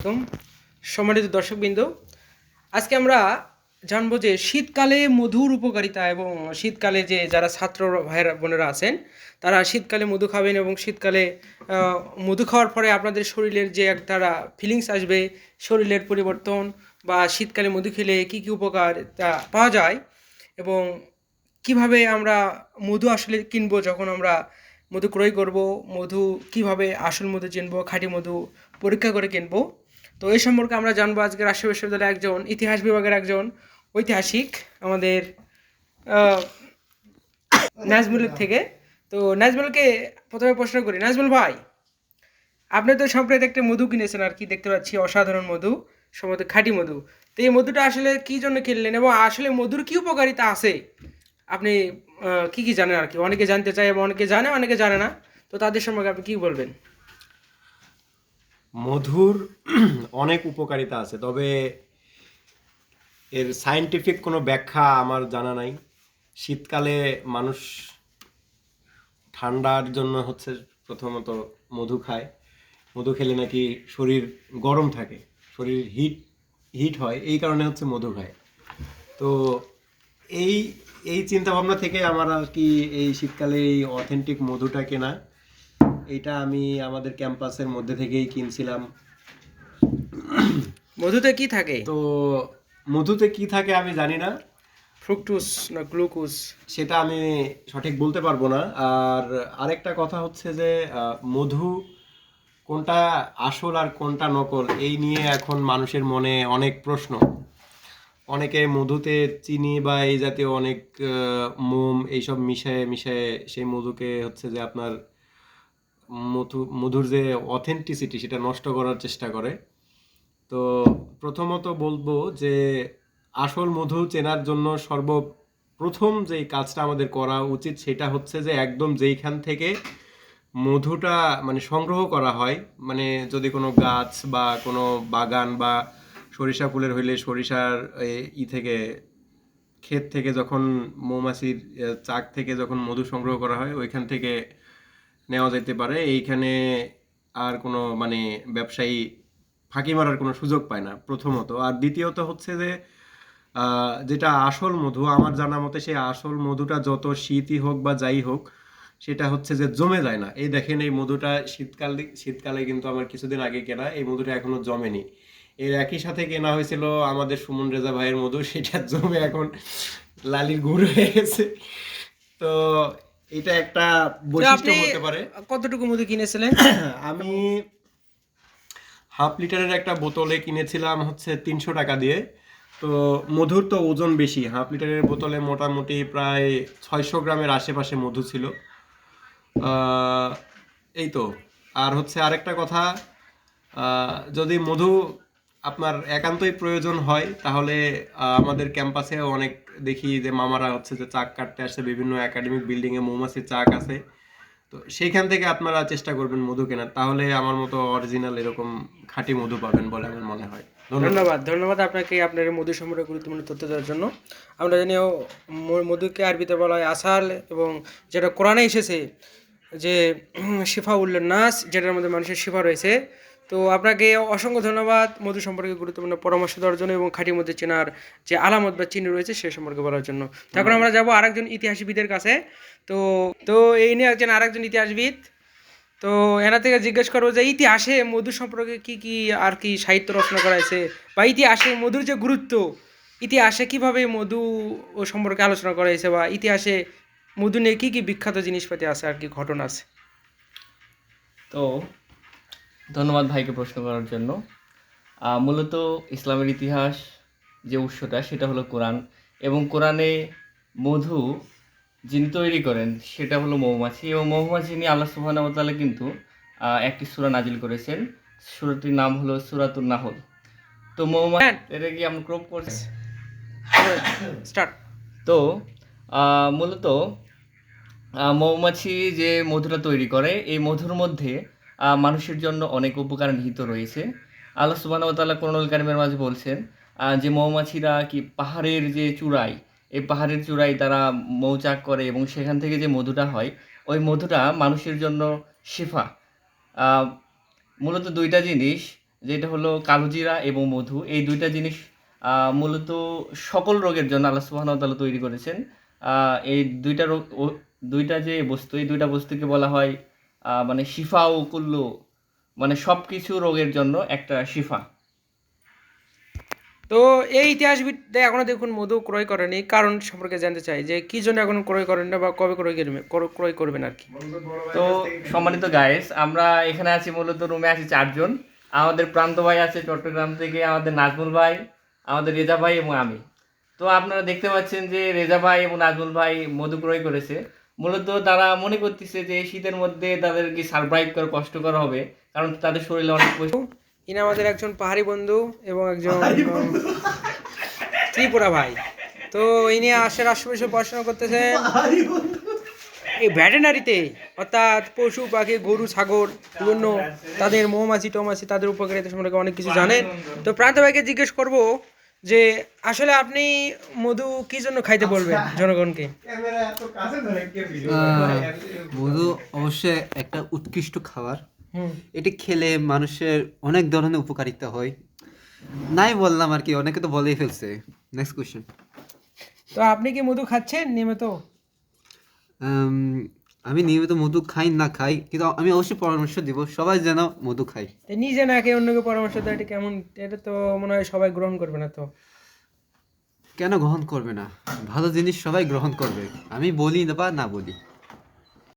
একদম সম্মানিত দর্শকবৃন্দ, আজকে আমরা জানবো যে শীতকালে মধুর উপকারিতা এবং শীতকালে যে যারা ছাত্র ভাইয়েরা বোনেরা আছেন তারা শীতকালে মধু খাবেন এবং শীতকালে মধু খাওয়ার পরে আপনাদের শরীরের যে একটা ফিলিংস আসবে, শরীরের পরিবর্তন বা শীতকালে মধু খেলে কী কী উপকার তা পাওয়া যায় এবং কিভাবে আমরা মধু আসলে কিনবো, যখন আমরা মধু ক্রয় করব, মধু কিভাবে আসল মধু চিনবো, খাঁটি মধু পরীক্ষা করে কিনবো। তো এই সম্পর্কে আমরা জানবো আজকে রাজশাহী বিশ্ববিদ্যালয়ের একজন ইতিহাস বিভাগের একজন ঐতিহাসিক আমাদের নাজমুলের থেকে। তো নাজমুলকে প্রথমে প্রশ্ন করি, নাজমুল ভাই, আপনি তো সম্প্রতি একটা মধু কিনেছেন আর কি, দেখতে পাচ্ছি অসাধারণ মধু, সম্ভবত খাঁটি মধু। তো এই মধুটা আসলে কী জন্য কিনলেন এবং আসলে মধুর কী উপকারিতা আছে আপনি কি কি জানেন আর কি? অনেকে জানতে চায় এবং অনেকে জানে, অনেকে জানে না। তো তাদের সম্পর্কে আপনি কি বলবেন? মধুর অনেক উপকারিতা আছে, তবে এর সায়েন্টিফিক কোনো ব্যাখ্যা আমার জানা নাই। শীতকালে মানুষ ঠান্ডার জন্য প্রথমত মধু খায়। মধু খেলে নাকি শরীর গরম থাকে, শরীর হিট হিট হয়, এই কারণে মধু খায়। তো এই এই চিন্তা ভাবনা থেকে আমার আর কি এই শীতকালে এই অথেন্টিক মধুটা কেনা। এইটা আমি আমাদের ক্যাম্পাসের মধ্যে থেকেই কিনছিলাম। মধুতে কি থাকে? তো মধুতে কি থাকে আমি জানি না, ফ্রুকটোজ না গ্লুকোজ? সেটা আমি সঠিক বলতে পারবো না। আর আরেকটা কথা যে মধু কোনটা আসল আর কোনটা নকল, এই নিয়ে এখন মানুষের মনে অনেক প্রশ্ন। অনেকে মধুতে চিনি বা এই জাতীয় অনেক মোম এইসব মিশায় মিশায় সেই মধুকে যে আপনার মধুর যে অথেন্টিসিটি সেটা নষ্ট করার চেষ্টা করে। তো প্রথমত বলবো যে আসল মধু চেনার জন্য সর্বপ্রথম যেই কাজটা আমাদের করা উচিত সেটা যে একদম যেইখান থেকে মধুটা মানে সংগ্রহ করা হয়, মানে যদি কোনো গাছ বা কোনো বাগান বা সরিষা ফুলের হইলে সরিষার থেকে ক্ষেত থেকে যখন মৌমাছির চাক থেকে যখন মধু সংগ্রহ করা হয় ওইখান থেকে নেওয়া যেতে পারে। এইখানে আর কোনো মানে ব্যবসায়ী ফাঁকি মারার কোনো সুযোগ পায় না, প্রথমত। আর দ্বিতীয়ত যে যেটা আসল মধু আমার জানা মতে, সেই আসল মধুটা যত শীতই হোক বা যাই হোক সেটা যে জমে যায় না। এই দেখেন, এই মধুটা শীতকালে কিন্তু আমার কিছুদিন আগে কেনা, এই মধুটা এখনো জমেনি। এর একই সাথে কেনা হয়েছিল আমাদের সুমন রেজা ভাইয়ের মধু, সেটা জমে এখন লালির গুড় হয়ে গেছে। তো এটা একটা বৈশিষ্ট্য হতে পারে। কতটুকু মধু কিনেছিলেন? আমি হাফ লিটারের একটা বোতলে কিনেছিলাম 300 টাকা দিয়ে। তো মধুর তো ওজন বেশি, হাফ লিটারের বোতলে মোটামুটি প্রায় 600 গ্রামের আশেপাশে মধু ছিল। এই তো। আর আরেকটা কথা, যদি মধু আপনার একান্তই প্রয়োজন হয় তাহলে আমাদের ক্যাম্পাসে অনেক দেখি যে মামারা যে চাক কাটতে আসে, বিভিন্ন একাডেমিক বিল্ডিংয়ে মৌমাছির চাক আছে। তো সেইখান থেকে আপনারা চেষ্টা করবেন মধু কেনার, তাহলে আমার মতো অরিজিনাল এরকম খাঁটি মধু পাবেন বলে আমার মনে হয়। ধন্যবাদ আপনাকে আপনার মধু সম্পর্কে গুরুত্বপূর্ণ তথ্য দেওয়ার জন্য। আমরা জানি মধুকে আরবিতে বলা হয় আসাল, এবং যেটা কোরআনে এসেছে যে শিফা উল্লেন নাস, যেটার মধ্যে মানুষের শিফা রয়েছে। তো আপনাকে অসংখ্য ধন্যবাদ মধু সম্পর্কে গুরুত্বপূর্ণ পরামর্শ দেওয়ার জন্য এবং খাঁটি মধু চেনার যে আলামত বা চিহ্ন রয়েছে সে সম্পর্কে বলার জন্য। তখন আমরা যাব আরেকজন ইতিহাসবিদের কাছে। তো তো এই নিয়ে আরেকজন ইতিহাসবিদ। তো এনা থেকে জিজ্ঞেস করবো যে ইতিহাসে মধু সম্পর্কে কি কি আর কি সাহিত্য রচনা করা হয়েছে, বা ইতিহাসে মধুর যে গুরুত্ব, ইতিহাসে কিভাবে মধু ও সম্পর্কে আলোচনা করা হয়েছে, বা ইতিহাসে মধু নিয়ে কী কী বিখ্যাত জিনিসপাতি আছে আর কি, ঘটনা আছে। তো ধন্যবাদ ভাইকে প্রশ্ন করার জন্য। মূলত ইসলামের ইতিহাস যে উৎসটা সেটা হলো কোরআন, এবং কোরআনে মধু যিনি তৈরি করেন সেটা হলো মৌমাছি, এবং মৌমাছি নিয়ে আল্লাহ সুবহানাহু ওয়া তাআলা কিন্তু একটি সূরা নাজিল করেছেন। সূরাটির নাম হলো সূরাতুন নাহল। তো মৌমাছি এটা কি আমরা ক্রপ করছি স্টার্ট। তো মূলত মৌমাছি যে মধুটা তৈরি করে, এই মধুর মধ্যে মানুষের জন্য অনেক উপকার নিহিত রয়েছে। আল্লাহ সুবহানাহু ওয়া তাআলা কোরআনুল কারীমের মাঝে বলছেন যে মৌমাছিরা কি পাহাড়ের যে চূড়ায়, এই পাহাড়ের চূড়ায় তারা মৌচাক করে এবং সেখান থেকে যে মধুটা হয় ওই মধুটা মানুষের জন্য শিফা। মূলত দুইটা জিনিস, যেটা হলো কালোজিরা এবং মধু। এই দুইটা জিনিস মূলত সকল রোগের জন্য আল্লাহ সুবহানাহু ওয়া তাআলা তৈরি করেছেন। এই দুইটা রোগ দুইটা যে বস্তু, এই দুইটা বস্তুকে বলা হয় মানে শিফা ও কুল্লু, মানে সব কিছু রোগের জন্য একটা শিফা। তো এই ইতিহাসবিদরা এখনো দেখুন মধু ক্রয় করেনি, কারণ সম্পর্কে জানতে চাই যে কি জন্য এখন ক্রয় করেন না বা কবে ক্রয় করবেন আর কি। তো সম্মানিত গাইস, আমরা এখানে আছি মূলত রুমে আছি 4 জন। আমাদের প্রান্ত ভাই আছে চট্টগ্রাম থেকে, আমাদের নাজমুল ভাই, আমাদের রেজা ভাই এবং আমি। তো আপনারা দেখতে পাচ্ছেন যে রেজা ভাই এবং নাজমুল ভাই মধু ক্রয় করেছে। মূলত তারা মনে করতেছে যে এই শীতের মধ্যে তাদেরকে সারভাইভ করা কষ্টকর হবে, কারণ তাদের শরীরে অনেক ইনি আমাদের একজন পাহাড়ি বন্ধু এবং একজন ত্রিপুরা ভাই। তো ইনি আশেপাশে পড়াশোনা করতেছেন এই ভেটেনারিতে, অর্থাৎ পশু পাখি গরু ছাগল বিভিন্ন তাদের মৌমাছি টৌমাছি তাদের উপকারিতা সম্পর্কে অনেক কিছু জানেন। তো প্রান্ত ভাইকে জিজ্ঞেস করব যে আসলে আপনি মধু কি জন্য খাইতে বলবেন জনগণকে? মধু অবশ্যই একটা উৎকৃষ্ট খাবার। হুম। এটি খেলে মানুষের অনেক ধরনের উপকারিতা হয়। নাই বললাম আর কি, অনেকে তো বলেই ফেলছে। Next question. তো আপনি কি মধু খাচ্ছেন নিয়মিত? আমি নিয়মিত মধু খাই না খাই, কিন্তু আমি অবশ্যই পরামর্শ দিব সবাই যেন মধু খায়। তো নিজে না খেয়ে অন্যকে পরামর্শ দেয়, এটা কেমন? এটা তো মনে হয় সবাই গ্রহণ করবে না। তো কেন গ্রহণ করবে না? ভালো জিনিস সবাই গ্রহণ করবে, আমি বলি না বা না বলি।